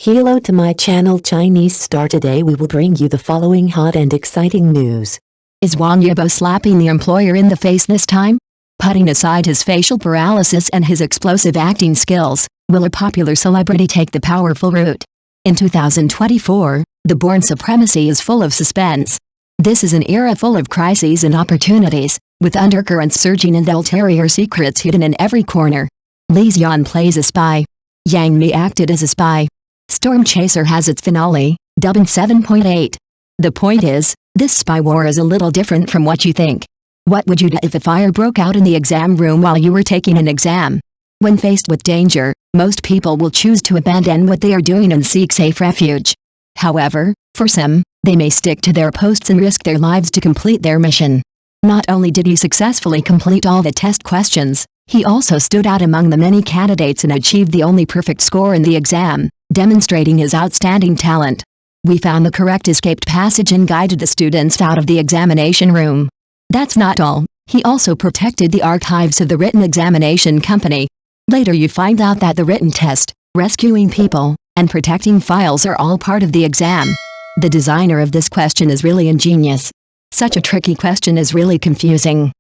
Hello to my channel Chinese Star. Today we will bring you the following hot and exciting news. Is Wang Yibo slapping the employer in the face this time? Putting aside his facial paralysis and his explosive acting skills, will a popular celebrity take the powerful route? In 2024, the Bourne Supremacy is full of suspense. This is an era full of crises and opportunities, with undercurrents surging and ulterior secrets hidden in every corner. Xian plays a spy. Yang Mi acted as a spy. Stormchaser has its finale, Douban 7.8. The point is, this spy war is a little different from what you think. What would you do if a fire broke out in the exam room while you were taking an exam? When faced with danger, most people will choose to abandon what they are doing and seek safe refuge. However, for some, they may stick to their posts and risk their lives to complete their mission. Not only did he successfully complete all the test questions, he also stood out among the many candidates and achieved the only perfect score in the exam, demonstrating his outstanding talent. We found the correct escaped passage and guided the students out of the examination room. That's not all, he also protected the archives of the written examination company. Later you find out that the written test, rescuing people, and protecting files are all part of the exam. The designer of this question is really ingenious. Such a tricky question is really confusing.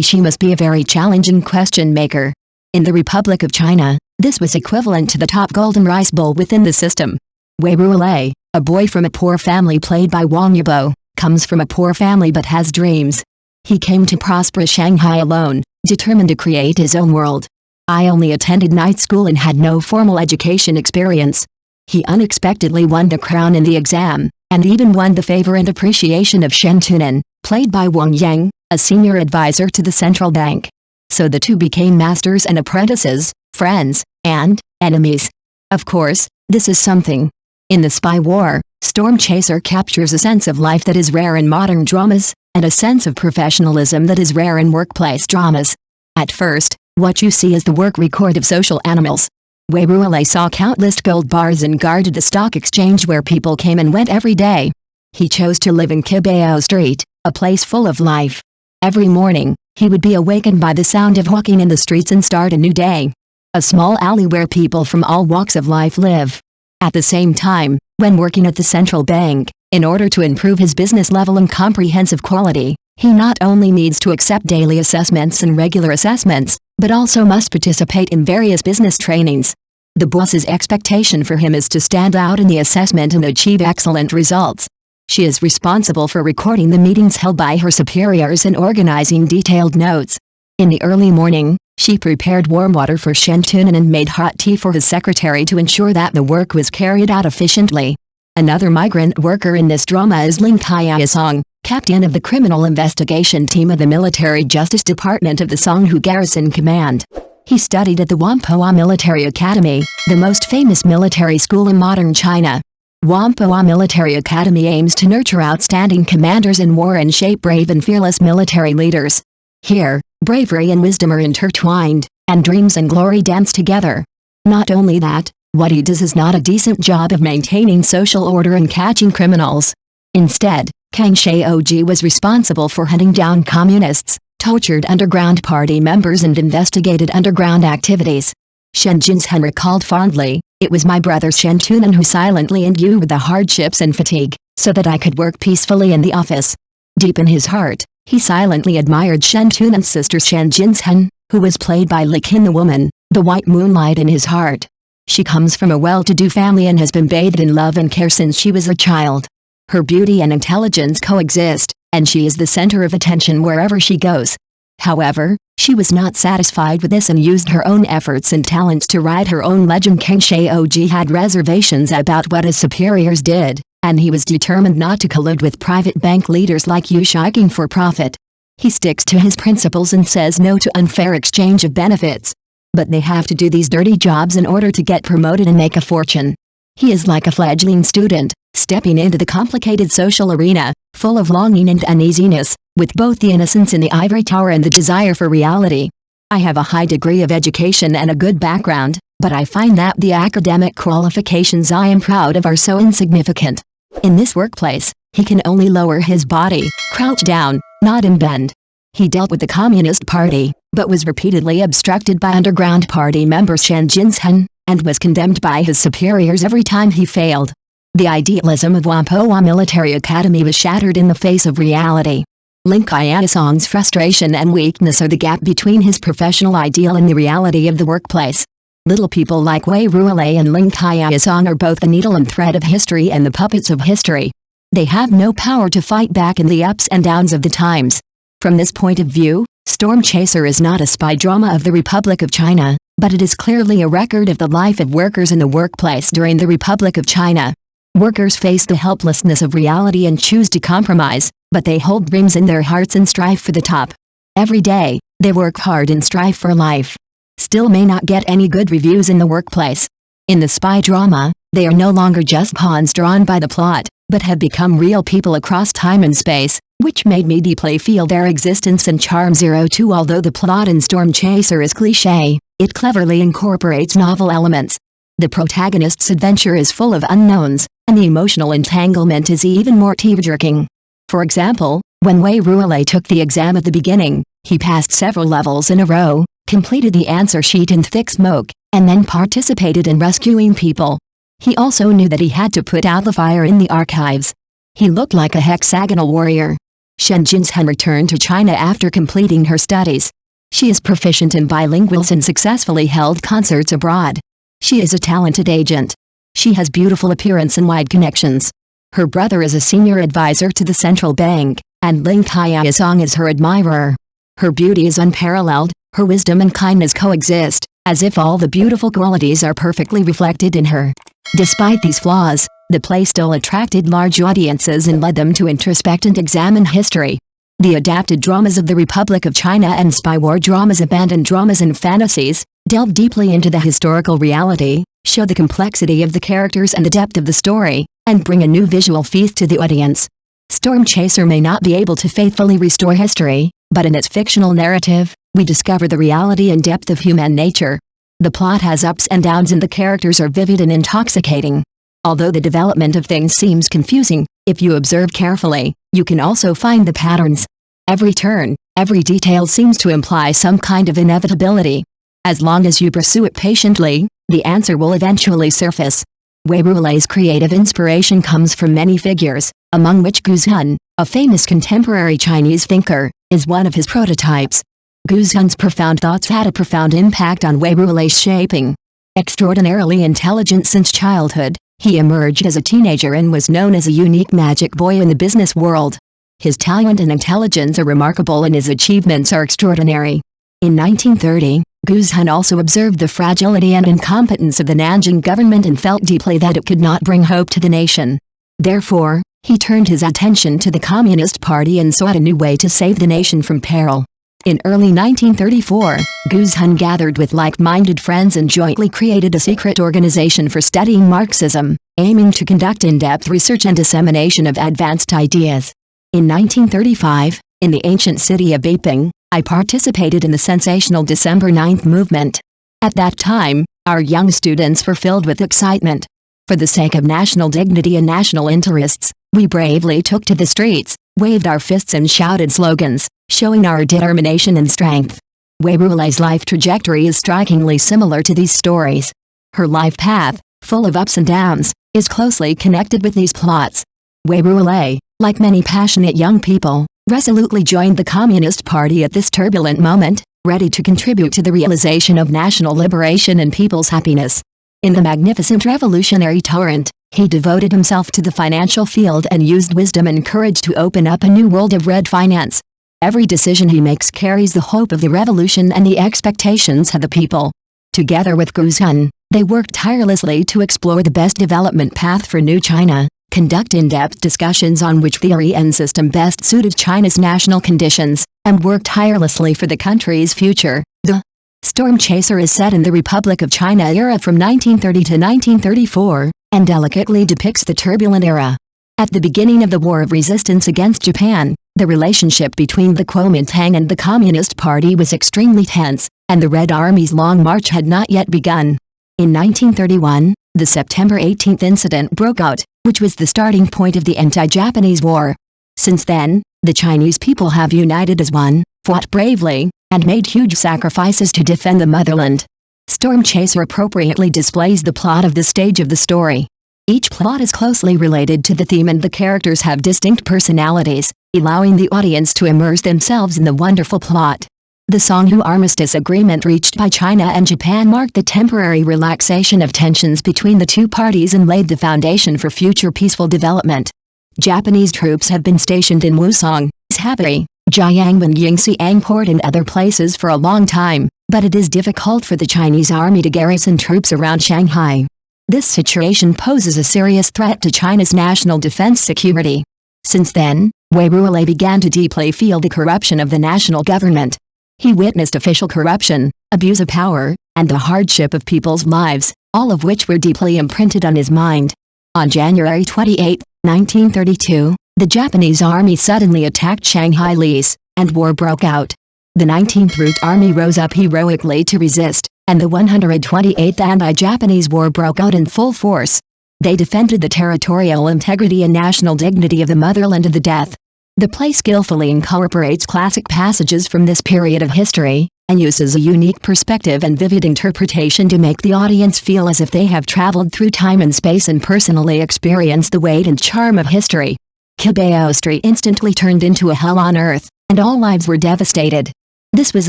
She must be a very challenging question maker. In the Republic of China, this was equivalent to the top golden rice bowl within the system. Wei Ruolei, a boy from a poor family played by Wang Yibo, comes from a poor family but has dreams. He came to prosperous Shanghai alone, determined to create his own world. I only attended night school and had no formal education experience. He unexpectedly won the crown in the exam, and even won the favor and appreciation of Shen Tunan, played by Wang Yang, a senior advisor to the central bank. So the two became masters and apprentices, friends, and enemies. Of course, this is something. In the spy war, Stormchaser captures a sense of life that is rare in modern dramas, and a sense of professionalism that is rare in workplace dramas. At first, what you see is the work record of social animals. Wei Ruolei saw countless gold bars and guarded the stock exchange where people came and went every day. He chose to live in Kibao Street, a place full of life. Every morning, he would be awakened by the sound of walking in the streets and start a new day. A small alley where people from all walks of life live. At the same time, when working at the central bank, in order to improve his business level and comprehensive quality, he not only needs to accept daily assessments and regular assessments, but also must participate in various business trainings. The boss's expectation for him is to stand out in the assessment and achieve excellent results. She is responsible for recording the meetings held by her superiors and organizing detailed notes. In the early morning, she prepared warm water for Shen Tunan and made hot tea for his secretary to ensure that the work was carried out efficiently. Another migrant worker in this drama is Ling Song, captain of the criminal investigation team of the military justice department of the Songhu Garrison Command. He studied at the Whampoa Military Academy, the most famous military school in modern China. Whampoa Military Academy aims to nurture outstanding commanders in war and shape brave and fearless military leaders. Here, bravery and wisdom are intertwined, and dreams and glory dance together. Not only that, what he does is not a decent job of maintaining social order and catching criminals. Instead, Kang Shaoji was responsible for hunting down communists, tortured underground party members and investigated underground activities. Shen Jinshen recalled fondly, "It was my brother Shen Tunan who silently endured with the hardships and fatigue, so that I could work peacefully in the office." Deep in his heart, he silently admired Shen Tunan's sister Shen Jinshen, who was played by Li Qin, the woman, the white moonlight in his heart. She comes from a well-to-do family and has been bathed in love and care since she was a child. Her beauty and intelligence coexist, and she is the center of attention wherever she goes. However, she was not satisfied with this and used her own efforts and talents to write her own legend. Kang Shaoji had reservations about what his superiors did, and he was determined not to collude with private bank leaders like Yu Shiking for profit. He sticks to his principles and says no to unfair exchange of benefits. But they have to do these dirty jobs in order to get promoted and make a fortune. He is like a fledgling student, stepping into the complicated social arena, full of longing and uneasiness, with both the innocence in the ivory tower and the desire for reality. I have a high degree of education and a good background, but I find that the academic qualifications I am proud of are so insignificant. In this workplace, he can only lower his body, crouch down, nod and bend. He dealt with the Communist Party, but was repeatedly obstructed by underground party member Shen Jinshen, and was condemned by his superiors every time he failed. The idealism of Whampoa Military Academy was shattered in the face of reality. Ling Qianzong's frustration and weakness are the gap between his professional ideal and the reality of the workplace. Little people like Wei Ruolei and Ling Qianzong are both the needle and thread of history and the puppets of history. They have no power to fight back in the ups and downs of the times. From this point of view, Stormchaser is not a spy drama of the Republic of China, but it is clearly a record of the life of workers in the workplace during the Republic of China. Workers face the helplessness of reality and choose to compromise, but they hold dreams in their hearts and strive for the top. Every day, they work hard and strive for life. Still may not get any good reviews in the workplace. In the spy drama, they are no longer just pawns drawn by the plot, but have become real people across time and space, which made me deeply feel their existence and charm. 02 Although the plot in Stormchaser is cliché, it cleverly incorporates novel elements. The protagonist's adventure is full of unknowns, and the emotional entanglement is even more tear-jerking. For example, when Wei Ruolei took the exam at the beginning, he passed several levels in a row, completed the answer sheet in thick smoke, and then participated in rescuing people. He also knew that he had to put out the fire in the archives. He looked like a hexagonal warrior. Shen Jinshan returned to China after completing her studies. She is proficient in bilinguals and successfully held concerts abroad. She is a talented agent. She has beautiful appearance and wide connections. Her brother is a senior advisor to the central bank, and Ling Qianzong is her admirer. Her beauty is unparalleled, her wisdom and kindness coexist, as if all the beautiful qualities are perfectly reflected in her. Despite these flaws, the play still attracted large audiences and led them to introspect and examine history. The adapted dramas of the Republic of China and spy war dramas abandon dramas and fantasies, delve deeply into the historical reality, show the complexity of the characters and the depth of the story, and bring a new visual feast to the audience. Stormchaser may not be able to faithfully restore history, but in its fictional narrative, we discover the reality and depth of human nature. The plot has ups and downs and the characters are vivid and intoxicating. Although the development of things seems confusing, if you observe carefully, you can also find the patterns. Every turn, every detail seems to imply some kind of inevitability. As long as you pursue it patiently, the answer will eventually surface. Wei Ruolei's creative inspiration comes from many figures, among which Xian, a famous contemporary Chinese thinker, is one of his prototypes. Xian's profound thoughts had a profound impact on Wei Ruolei's shaping. Extraordinarily intelligent since childhood, he emerged as a teenager and was known as a unique magic boy in the business world. His talent and intelligence are remarkable and his achievements are extraordinary. In 1930, Xian also observed the fragility and incompetence of the Nanjing government and felt deeply that it could not bring hope to the nation. Therefore, he turned his attention to the Communist Party and sought a new way to save the nation from peril. In early 1934, Xian gathered with like-minded friends and jointly created a secret organization for studying Marxism, aiming to conduct in-depth research and dissemination of advanced ideas. In 1935, in the ancient city of Beiping, I participated in the sensational December 9th movement. At that time, our young students were filled with excitement. For the sake of national dignity and national interests, we bravely took to the streets, waved our fists and shouted slogans, showing our determination and strength. Wei Ruolei's life trajectory is strikingly similar to these stories. Her life path, full of ups and downs, is closely connected with these plots. Wei Ruolei, like many passionate young people, resolutely joined the Communist Party at this turbulent moment, ready to contribute to the realization of national liberation and people's happiness. In the magnificent revolutionary torrent, he devoted himself to the financial field and used wisdom and courage to open up a new world of red finance. Every decision he makes carries the hope of the revolution and the expectations of the people. Together with Xian, they worked tirelessly to explore the best development path for New China, conduct in-depth discussions on which theory and system best suited China's national conditions, and work tirelessly for the country's future. The Stormchaser is set in the Republic of China era from 1930 to 1934, and delicately depicts the turbulent era. At the beginning of the War of Resistance against Japan, the relationship between the Kuomintang and the Communist Party was extremely tense, and the Red Army's long march had not yet begun. In 1931, the September 18th incident broke out, which was the starting point of the anti-Japanese war. Since then, the Chinese people have united as one, fought bravely, and made huge sacrifices to defend the motherland. Stormchaser appropriately displays the plot of this stage of the story. Each plot is closely related to the theme and the characters have distinct personalities, allowing the audience to immerse themselves in the wonderful plot. The Songhu Armistice Agreement reached by China and Japan marked the temporary relaxation of tensions between the two parties and laid the foundation for future peaceful development. Japanese troops have been stationed in Wusong, Saburi, Jiangmen, Yingxiang Port and other places for a long time, but it is difficult for the Chinese army to garrison troops around Shanghai. This situation poses a serious threat to China's national defense security. Since then, Wei Ruolei began to deeply feel the corruption of the national government. He witnessed official corruption, abuse of power, and the hardship of people's lives, all of which were deeply imprinted on his mind. On January 28, 1932, the Japanese army suddenly attacked Shanghai Lis, and war broke out. The 19th Route Army rose up heroically to resist, and the 128th Anti-Japanese War broke out in full force. They defended the territorial integrity and national dignity of the motherland to the death. The play skillfully incorporates classic passages from this period of history, and uses a unique perspective and vivid interpretation to make the audience feel as if they have traveled through time and space and personally experienced the weight and charm of history. Kibao Street instantly turned into a hell on earth, and all lives were devastated. This was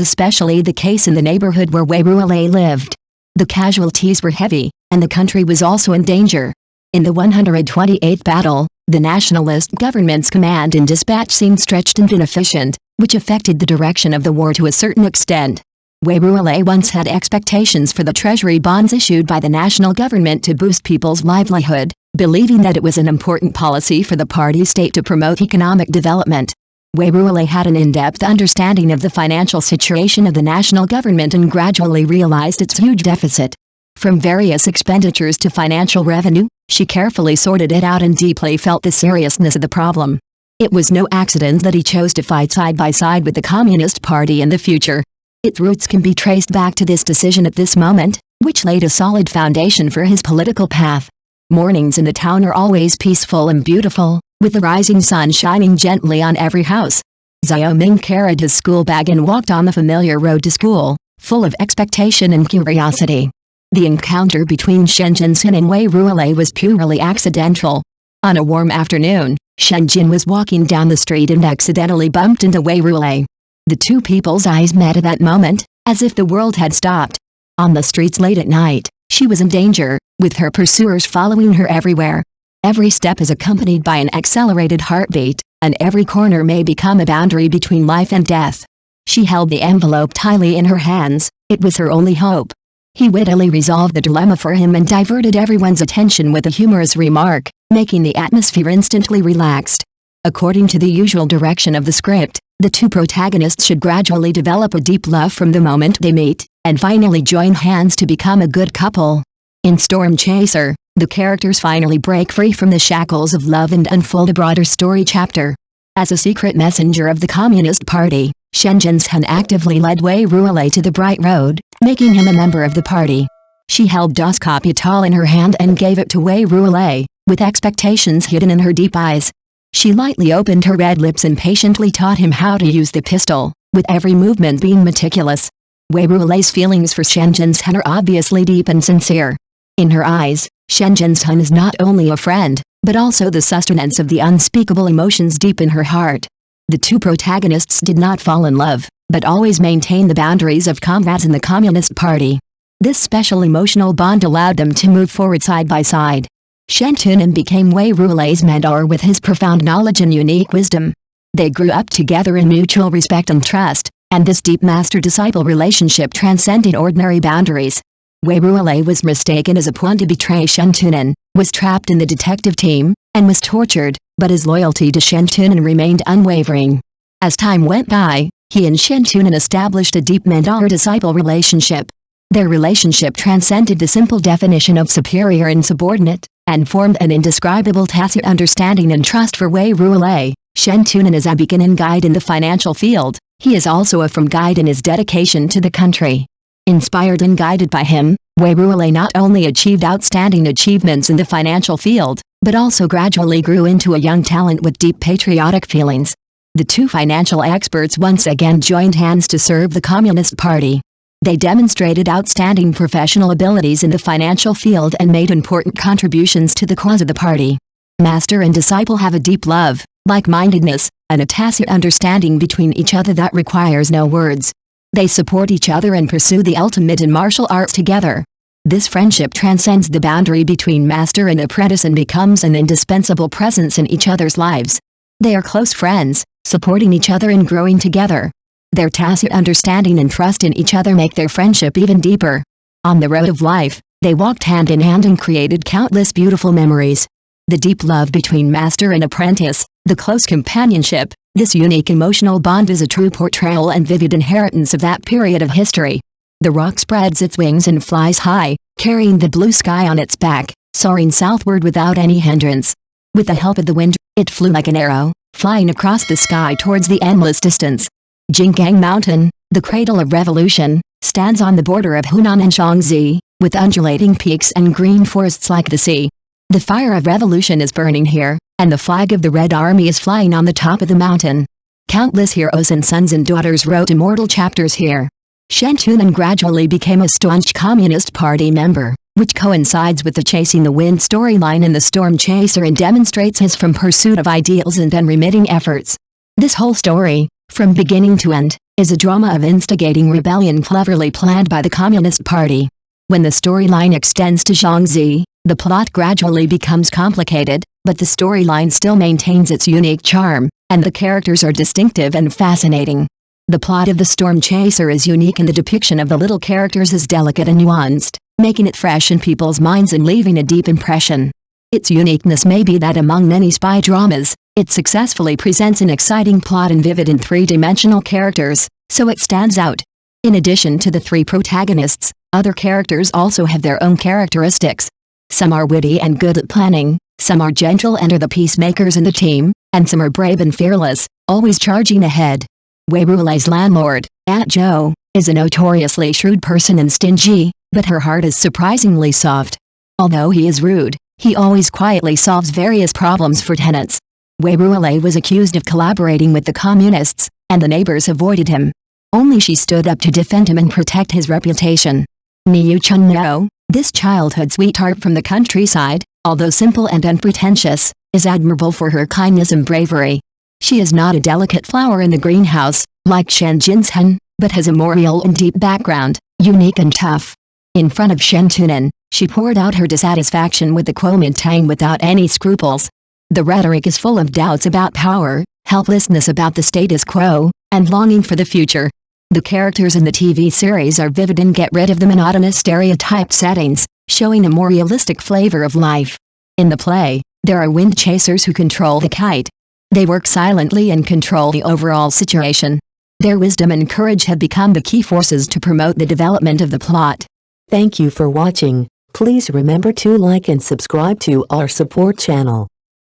especially the case in the neighborhood where Wei Ruolei lived. The casualties were heavy, and the country was also in danger. In the 128th battle, the nationalist government's command and dispatch seemed stretched and inefficient, which affected the direction of the war to a certain extent. Wei Ruolei once had expectations for the treasury bonds issued by the national government to boost people's livelihood, believing that it was an important policy for the party state to promote economic development. Wei Ruolei had an in-depth understanding of the financial situation of the national government and gradually realized its huge deficit. From various expenditures to financial revenue, she carefully sorted it out and deeply felt the seriousness of the problem. It was no accident that he chose to fight side by side with the Communist Party in the future. Its roots can be traced back to this decision at this moment, which laid a solid foundation for his political path. Mornings in the town are always peaceful and beautiful, with the rising sun shining gently on every house. Xiao Ming carried his school bag and walked on the familiar road to school, full of expectation and curiosity. The encounter between Shen Jinxin and Wei Ruolei was purely accidental. On a warm afternoon, Shen Jin was walking down the street and accidentally bumped into Wei Ruolei. The two people's eyes met at that moment, as if the world had stopped. On the streets late at night, she was in danger, with her pursuers following her everywhere. Every step is accompanied by an accelerated heartbeat, and every corner may become a boundary between life and death. She held the envelope tightly in her hands, it was her only hope. He wittily resolved the dilemma for him and diverted everyone's attention with a humorous remark, making the atmosphere instantly relaxed. According to the usual direction of the script, the two protagonists should gradually develop a deep love from the moment they meet, and finally join hands to become a good couple. In Stormchaser, the characters finally break free from the shackles of love and unfold a broader story chapter. As a secret messenger of the Communist Party, Shen Jinxin actively led Wei Ruolei to the bright road, making him a member of the party. She held Das Kapital in her hand and gave it to Wei Ruolei, with expectations hidden in her deep eyes. She lightly opened her red lips and patiently taught him how to use the pistol, with every movement being meticulous. Wei Ruolei's feelings for Shen Jinxin are obviously deep and sincere. In her eyes, Shen Jinxin is not only a friend, but also the sustenance of the unspeakable emotions deep in her heart. The two protagonists did not fall in love, but always maintained the boundaries of comrades in the Communist Party. This special emotional bond allowed them to move forward side by side. Shen Tunan became Wei Ruolei's mentor with his profound knowledge and unique wisdom. They grew up together in mutual respect and trust, and this deep master-disciple relationship transcended ordinary boundaries. Wei Ruolei was mistaken as a pawn to betray Shen Tunan, was trapped in the detective team, and was tortured, but his loyalty to Shen Tunan remained unwavering. As time went by, he and Shen Tunan established a deep mentor-disciple relationship. Their relationship transcended the simple definition of superior and subordinate, and formed an indescribable tacit understanding and trust for Wei Ruolei. Shen Tunan is a beacon and guide in the financial field. He is also a firm guide in his dedication to the country. Inspired and guided by him, Wei Ruolei not only achieved outstanding achievements in the financial field, but also gradually grew into a young talent with deep patriotic feelings. The two financial experts once again joined hands to serve the Communist Party. They demonstrated outstanding professional abilities in the financial field and made important contributions to the cause of the party. Master and disciple have a deep love, like-mindedness, and a tacit understanding between each other that requires no words. They support each other and pursue the ultimate in martial arts together. This friendship transcends the boundary between master and apprentice and becomes an indispensable presence in each other's lives. They are close friends, supporting each other and growing together. Their tacit understanding and trust in each other make their friendship even deeper. On the road of life, they walked hand in hand and created countless beautiful memories. The deep love between master and apprentice, the close companionship, this unique emotional bond is a true portrayal and vivid inheritance of that period of history. The rock spreads its wings and flies high, carrying the blue sky on its back, soaring southward without any hindrance. With the help of the wind, it flew like an arrow, flying across the sky towards the endless distance. Jinggang Mountain, the cradle of revolution, stands on the border of Hunan and Shaanxi, with undulating peaks and green forests like the sea. The fire of revolution is burning here, and the flag of the Red Army is flying on the top of the mountain. Countless heroes and sons and daughters wrote immortal chapters here. Shen Tunan gradually became a staunch Communist Party member, which coincides with the Chasing the Wind storyline in the Stormchaser and demonstrates his firm pursuit of ideals and unremitting efforts. This whole story, from beginning to end, is a drama of instigating rebellion cleverly planned by the Communist Party. When the storyline extends to Shaanxi, the plot gradually becomes complicated, but the storyline still maintains its unique charm, and the characters are distinctive and fascinating. The plot of the Stormchaser is unique and the depiction of the little characters is delicate and nuanced, making it fresh in people's minds and leaving a deep impression. Its uniqueness may be that among many spy dramas, it successfully presents an exciting plot and vivid and three-dimensional characters, so it stands out. In addition to the three protagonists, other characters also have their own characteristics. Some are witty and good at planning, some are gentle and are the peacemakers in the team, and some are brave and fearless, always charging ahead. Wei Ruilei's landlord, Aunt Zhou, is a notoriously shrewd person and stingy, but her heart is surprisingly soft. Although he is rude, he always quietly solves various problems for tenants. Wei Ruilei was accused of collaborating with the communists, and the neighbors avoided him. Only she stood up to defend him and protect his reputation. Niu Chunno, this childhood sweetheart from the countryside, although simple and unpretentious, is admirable for her kindness and bravery. She is not a delicate flower in the greenhouse, like Shen Jinzhen, but has a more real and deep background, unique and tough. In front of Shen Tunan, she poured out her dissatisfaction with the Kuomintang without any scruples. The rhetoric is full of doubts about power, helplessness about the status quo, and longing for the future. The characters in the TV series are vivid and get rid of the monotonous stereotyped settings, showing a more realistic flavor of life. In the play, there are wind chasers who control the kite. They work silently and control the overall situation. Their wisdom and courage have become the key forces to promote the development of the plot. Thank you for watching. Please remember to like and subscribe to our support channel.